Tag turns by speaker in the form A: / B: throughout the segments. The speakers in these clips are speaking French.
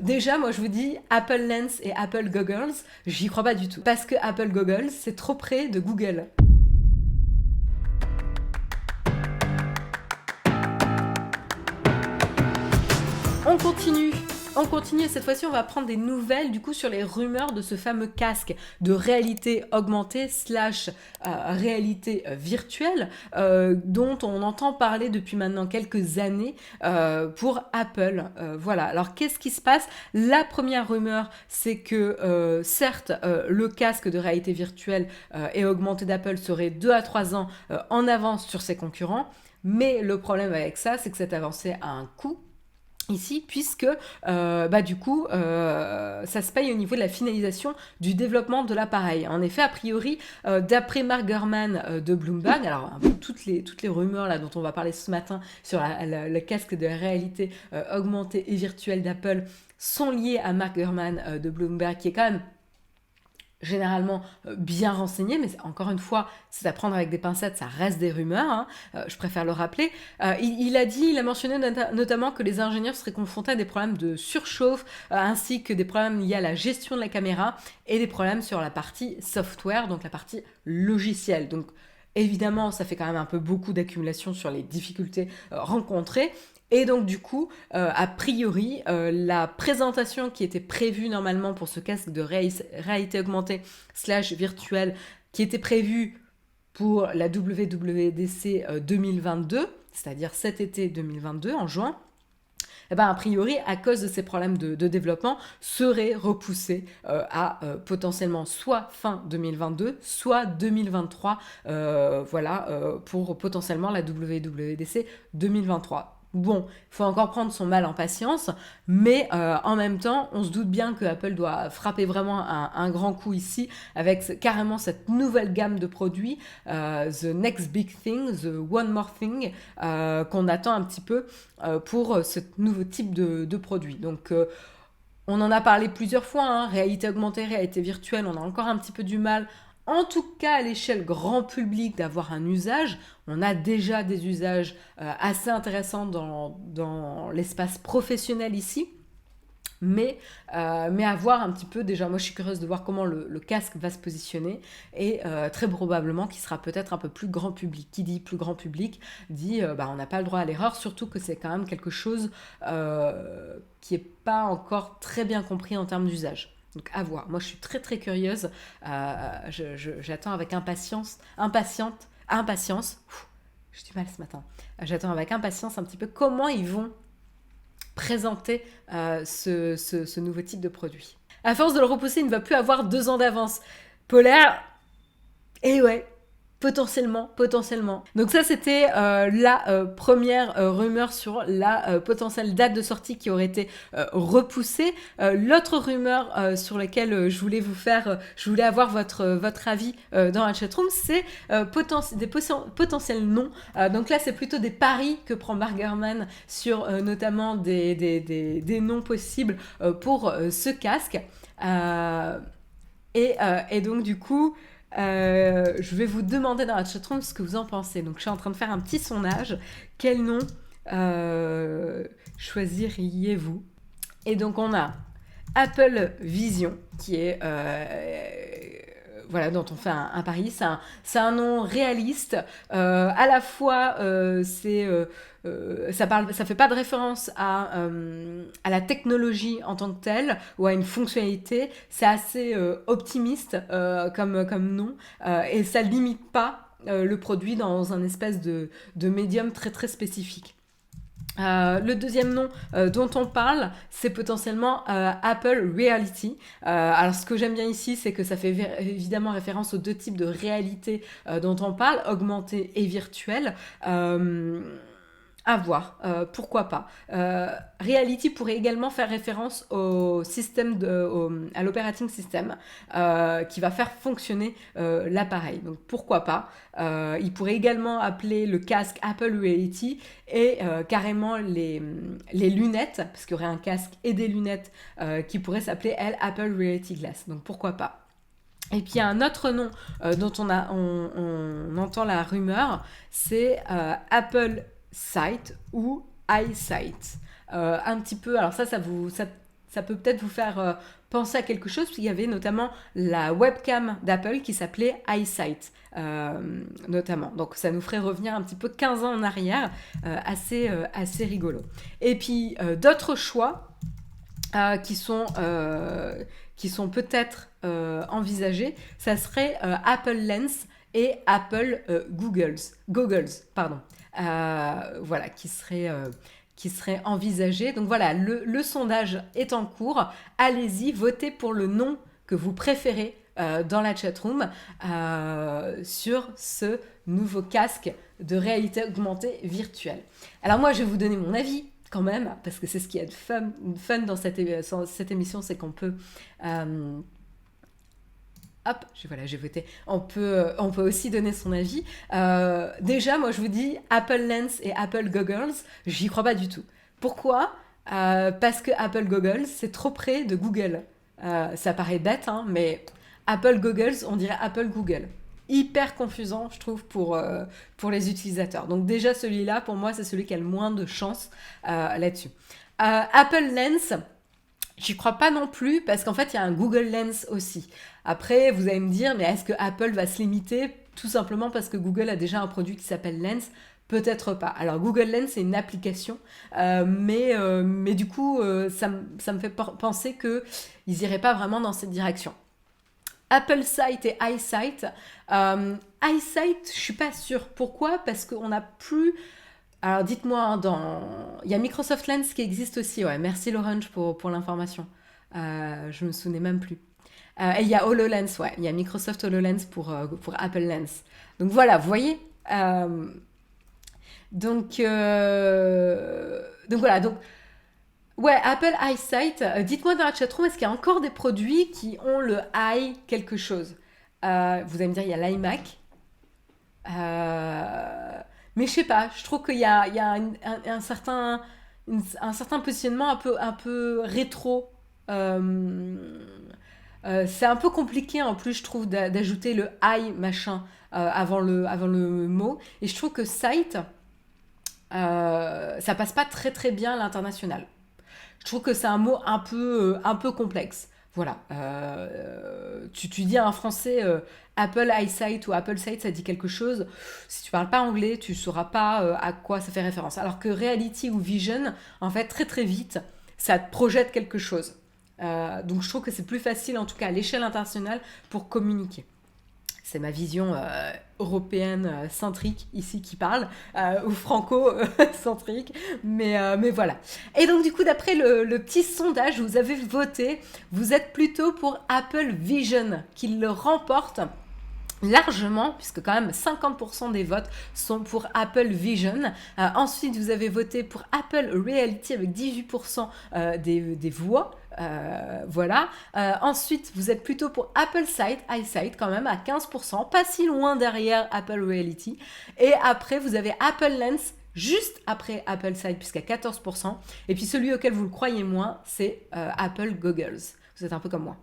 A: Déjà, moi je vous dis, Apple Lens et Apple Goggles, j'y crois pas du tout. Parce que Apple Goggles, c'est trop près de Google. On continue. On continue, cette fois-ci on va prendre des nouvelles du coup sur les rumeurs de ce fameux casque de réalité augmentée slash réalité virtuelle dont on entend parler depuis maintenant quelques années pour Apple. Voilà, alors qu'est-ce qui se passe? La première rumeur, c'est que certes le casque de réalité virtuelle et augmentée d'Apple serait 2 à 3 ans en avance sur ses concurrents, mais le problème avec ça, c'est que cette avancée a un coût ici, puisque du coup ça se paye au niveau de la finalisation du développement de l'appareil. En effet, a priori, d'après Mark Gurman de Bloomberg, alors un peu toutes les rumeurs là dont on va parler ce matin sur le casque de la réalité augmentée et virtuelle d'Apple sont liées à Mark Gurman de Bloomberg, qui est quand même généralement bien renseigné, mais encore une fois, c'est à prendre avec des pincettes, ça reste des rumeurs, hein, je préfère le rappeler. Il a mentionné notamment que les ingénieurs seraient confrontés à des problèmes de surchauffe, ainsi que des problèmes liés à la gestion de la caméra, et des problèmes sur la partie software, donc la partie logicielle. Donc évidemment, ça fait quand même un peu beaucoup d'accumulation sur les difficultés rencontrées. Et donc du coup, a priori, la présentation qui était prévue normalement pour ce casque de réalité augmentée slash virtuelle, qui était prévue pour la WWDC 2022, c'est-à-dire cet été 2022, en juin, a priori, à cause de ces problèmes de développement, serait repoussée à potentiellement soit fin 2022, soit 2023, pour potentiellement la WWDC 2023. Bon, il faut encore prendre son mal en patience, mais en même temps, on se doute bien que Apple doit frapper vraiment un grand coup ici avec carrément cette nouvelle gamme de produits, The Next Big Thing, The One More Thing, qu'on attend un petit peu pour ce nouveau type de produit. Donc, on en a parlé plusieurs fois, hein, réalité augmentée, réalité virtuelle, on a encore un petit peu du mal, en tout cas à l'échelle grand public, d'avoir un usage. On a déjà des usages assez intéressants dans l'espace professionnel ici. Mais à voir un petit peu, déjà moi je suis curieuse de voir comment le casque va se positionner, et très probablement qu'il sera peut-être un peu plus grand public. Qui dit plus grand public dit on n'a pas le droit à l'erreur, surtout que c'est quand même quelque chose qui n'est pas encore très bien compris en termes d'usage. Donc à voir. Moi je suis très très curieuse, j'attends avec impatience, j'ai du mal ce matin, j'attends avec impatience un petit peu comment ils vont présenter ce nouveau type de produit. À force de le repousser, il ne va plus avoir 2 ans d'avance. Polaire, et ouais, potentiellement. Donc ça, c'était la première rumeur sur la potentielle date de sortie qui aurait été repoussée. L'autre rumeur sur laquelle je voulais avoir votre avis dans la chatroom, c'est des potentiels noms. Donc là, c'est plutôt des paris que prend Mark Gurman sur notamment des noms possibles pour ce casque. Et donc du coup, je vais vous demander dans la chatroom ce que vous en pensez. Donc je suis en train de faire un petit sondage. Quel nom choisiriez-vous? Et donc on a Apple Vision, qui est dont on fait un pari. C'est un nom réaliste. À la fois, ça fait pas de référence à la technologie en tant que telle ou à une fonctionnalité. C'est assez optimiste comme nom, et ça limite pas le produit dans un espèce de médium très très spécifique. Le deuxième nom dont on parle, c'est potentiellement Apple Reality. Alors ce que j'aime bien ici, c'est que ça fait évidemment référence aux 2 types de réalité dont on parle, augmentée et virtuelle. À voir, pourquoi pas. Reality pourrait également faire référence au système à l'operating system qui va faire fonctionner l'appareil. Donc pourquoi pas. Il pourrait également appeler le casque Apple Reality, et carrément les lunettes, parce qu'il y aurait un casque et des lunettes qui pourraient s'appeler Apple Reality Glass. Donc pourquoi pas. Et puis il y a un autre nom dont on entend la rumeur, c'est Apple Sight ou EyeSight. Un petit peu, alors ça ça peut peut-être vous faire penser à quelque chose, parce qu'il y avait notamment la webcam d'Apple qui s'appelait iSight, notamment. Donc ça nous ferait revenir un petit peu 15 ans en arrière, assez rigolo. Et puis d'autres choix qui sont peut-être envisagés, ça serait Apple Lens et Apple Goggles, pardon. Voilà, qui serait envisagé. Donc voilà, le sondage est en cours. Allez-y, votez pour le nom que vous préférez dans la chatroom sur ce nouveau casque de réalité augmentée virtuelle. Alors moi, je vais vous donner mon avis quand même, parce que c'est ce qui est fun dans cette émission, c'est qu'on peut... hop, j'ai voté. On peut aussi donner son avis. Déjà, moi, je vous dis, Apple Lens et Apple Goggles, j'y crois pas du tout. Pourquoi parce que Apple Goggles, c'est trop près de Google. Ça paraît bête, hein, mais Apple Goggles, on dirait Apple Google. Hyper confusant, je trouve, pour les utilisateurs. Donc déjà, celui-là, pour moi, c'est celui qui a le moins de chance là-dessus. Apple Lens, j'y crois pas non plus, parce qu'en fait, il y a un Google Lens aussi. Après, vous allez me dire, mais est-ce que Apple va se limiter tout simplement parce que Google a déjà un produit qui s'appelle Lens? Peut-être pas. Alors, Google Lens, c'est une application, mais du coup, ça me fait penser qu'ils n'iraient pas vraiment dans cette direction. Apple Sight et iSight. iSight, je suis pas sûre. Pourquoi? Parce qu'on n'a plus... Alors dites-moi, hein, il y a Microsoft Lens qui existe aussi. Ouais, merci Laurent pour l'information. Je me souvenais même plus. Et il y a HoloLens, ouais. Il y a Microsoft HoloLens pour Apple Lens. Donc voilà, vous voyez. Donc voilà. Donc ouais, Apple iSight. Dites-moi dans la chatroom, est-ce qu'il y a encore des produits qui ont le i quelque chose? Vous allez me dire, il y a l'iMac. Mais je sais pas, je trouve qu'il y a un certain positionnement un peu rétro. C'est un peu compliqué en plus, je trouve, d'ajouter le I machin avant le mot. Et je trouve que sight, ça passe pas très très bien à l'international. Je trouve que c'est un mot un peu complexe. Voilà. Tu dis à un Français Apple iSight ou Apple Sight, ça dit quelque chose. Si tu parles pas anglais, tu sauras pas à quoi ça fait référence. Alors que Reality ou Vision, en fait, très très vite, ça te projette quelque chose. Donc je trouve que c'est plus facile, en tout cas à l'échelle internationale, pour communiquer. C'est ma vision européenne centrique ici qui parle, ou franco-centrique, mais voilà. Et donc du coup, d'après le petit sondage, vous avez voté, vous êtes plutôt pour Apple Vision, qui le remporte largement, puisque quand même 50% des votes sont pour Apple Vision. Ensuite, vous avez voté pour Apple Reality avec 18% des voix. Voilà. Ensuite, vous êtes plutôt pour Apple Sight, iSight quand même à 15%, pas si loin derrière Apple Reality. Et après, vous avez Apple Lens juste après Apple Sight, puisqu'à 14%. Et puis celui auquel vous le croyez moins, c'est Apple Goggles. Vous êtes un peu comme moi.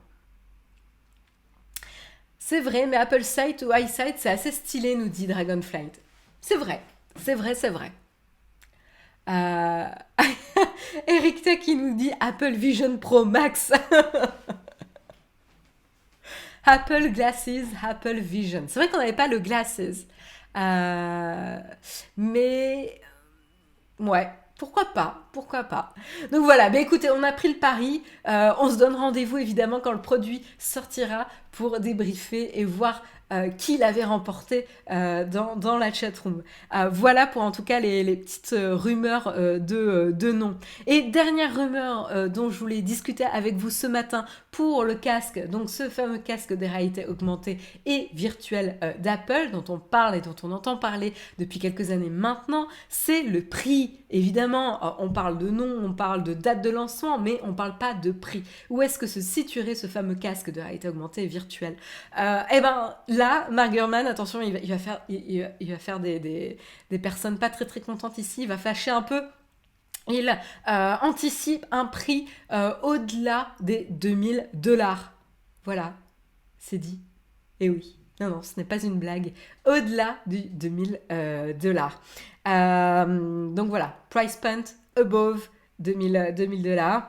A: C'est vrai, mais Apple Sight ou iSight, c'est assez stylé, nous dit Dragonflight. C'est vrai, c'est vrai, c'est vrai. Eric Tech qui nous dit Apple Vision Pro Max. Apple Glasses, Apple Vision. C'est vrai qu'on n'avait pas le Glasses. Mais ouais, pourquoi pas, pourquoi pas. Donc voilà, bah écoutez, on a pris le pari. On se donne rendez-vous évidemment quand le produit sortira pour débriefer et voir qui l'avait remporté dans la chatroom. Voilà pour en tout cas les petites rumeurs de noms. Et dernière rumeur dont je voulais discuter avec vous ce matin pour le casque, donc ce fameux casque de réalité augmentée et virtuelle d'Apple dont on parle et dont on entend parler depuis quelques années maintenant, c'est le prix. Évidemment, on parle de nom, on parle de date de lancement, mais on parle pas de prix. Où est-ce que se situerait ce fameux casque de réalité augmentée et virtuelle? Eh ben là, Mark Gurman, attention, il va faire des personnes pas très très contentes ici, il va fâcher un peu. Il anticipe un prix au-delà des $2000. Voilà, c'est dit. Et oui, non, ce n'est pas une blague. Au-delà du $2000. Donc voilà, price point above $2000.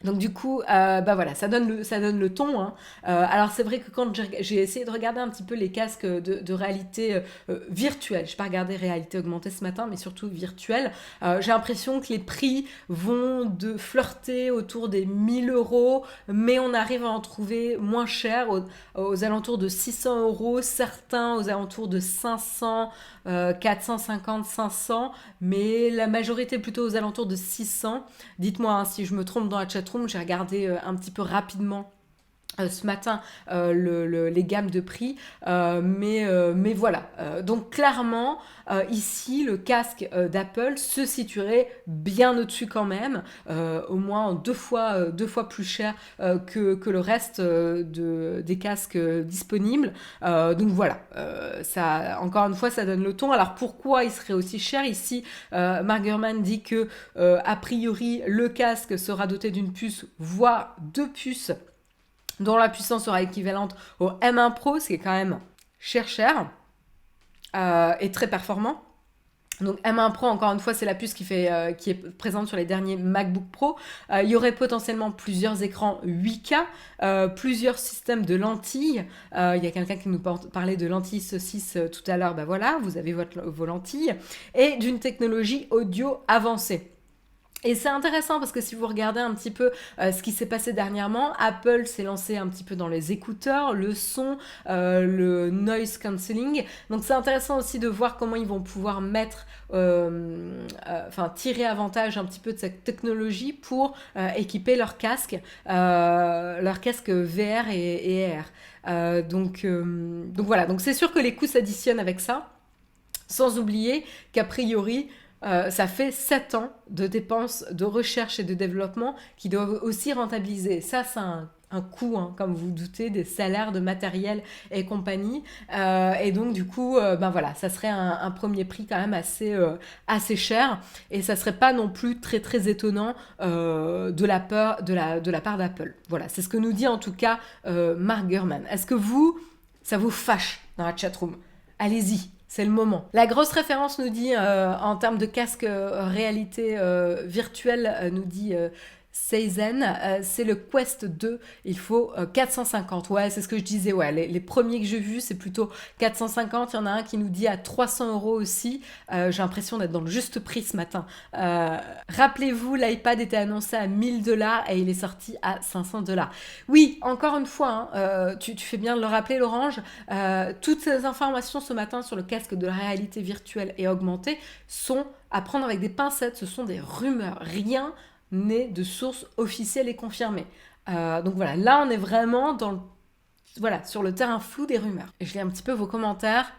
A: Donc du coup, bah voilà, ça donne le ton, hein. Alors c'est vrai que quand j'ai essayé de regarder un petit peu les casques de réalité virtuelle, je n'ai pas regardé réalité augmentée ce matin, mais surtout virtuelle, j'ai l'impression que les prix vont de flirter autour des 1000 euros, mais on arrive à en trouver moins cher, aux alentours de 600 euros, certains aux alentours de 500, 450, 500, mais la majorité plutôt aux alentours de 600. Dites-moi hein, si je me trompe dans la chatroom, j'ai regardé un petit peu rapidement ce matin les gammes de prix, mais voilà. Donc clairement, ici, le casque d'Apple se situerait bien au-dessus quand même, au moins deux fois plus cher que le reste des casques disponibles. Donc voilà, ça, encore une fois, ça donne le ton. Alors pourquoi il serait aussi cher ici? Mark Gurman dit que a priori, le casque sera doté d'une puce, voire deux puces, dont la puissance sera équivalente au M1 Pro, ce qui est quand même cher, et très performant. Donc M1 Pro, encore une fois, c'est la puce qui est présente sur les derniers MacBook Pro. Il y aurait potentiellement plusieurs écrans 8K, plusieurs systèmes de lentilles. Il y a quelqu'un qui nous parlait de lentilles saucisses tout à l'heure. Ben voilà, vous avez vos lentilles. Et d'une technologie audio avancée. Et c'est intéressant parce que si vous regardez un petit peu ce qui s'est passé dernièrement, Apple s'est lancé un petit peu dans les écouteurs, le son, le noise cancelling. Donc c'est intéressant aussi de voir comment ils vont pouvoir tirer avantage un petit peu de cette technologie pour équiper leurs casques VR et AR. Donc voilà, donc c'est sûr que les coûts s'additionnent avec ça, sans oublier qu'a priori, ça fait 7 ans de dépenses de recherche et de développement qui doivent aussi rentabiliser. Ça, c'est un coût, hein, comme vous vous doutez, des salaires de matériel et compagnie. Et donc, du coup, ben voilà, ça serait un premier prix quand même assez cher. Et ça serait pas non plus très, très étonnant de la part d'Apple. Voilà, c'est ce que nous dit en tout cas Mark Gurman. Est-ce que ça vous fâche dans la chatroom? Allez-y. C'est le moment. La grosse référence nous dit, en termes de casque réalité virtuelle, nous dit Seizen, c'est le Quest 2, il faut 450. Ouais, c'est ce que je disais, ouais, les premiers que j'ai vus, c'est plutôt 450. Il y en a un qui nous dit à 300 euros aussi. J'ai l'impression d'être dans le juste prix ce matin. Rappelez-vous, l'iPad était annoncé à 1000 $ et il est sorti à 500 $. Oui, encore une fois, hein, tu fais bien de le rappeler, Lorange. Toutes ces informations ce matin sur le casque de la réalité virtuelle et augmentée sont à prendre avec des pincettes. Ce sont des rumeurs. Rien n'est de source officielle et confirmée. Donc voilà, là on est vraiment sur le terrain flou des rumeurs. Et je lis un petit peu vos commentaires.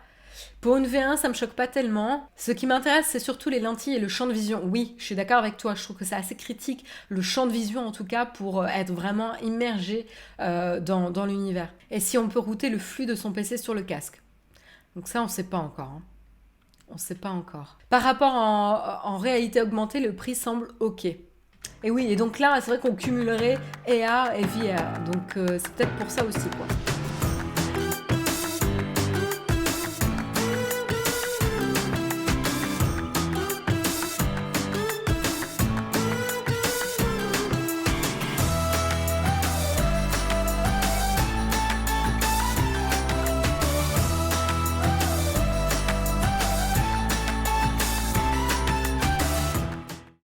A: Pour une V1, ça me choque pas tellement. Ce qui m'intéresse, c'est surtout les lentilles et le champ de vision. Oui, je suis d'accord avec toi, je trouve que c'est assez critique, le champ de vision en tout cas, pour être vraiment immergé dans l'univers. Et si on peut router le flux de son PC sur le casque. Donc ça, on sait pas encore. Hein. On sait pas encore. Par rapport en réalité augmentée, le prix semble ok. Et oui, et donc là, c'est vrai qu'on cumulerait AR et VR. Donc c'est peut-être pour ça aussi, quoi.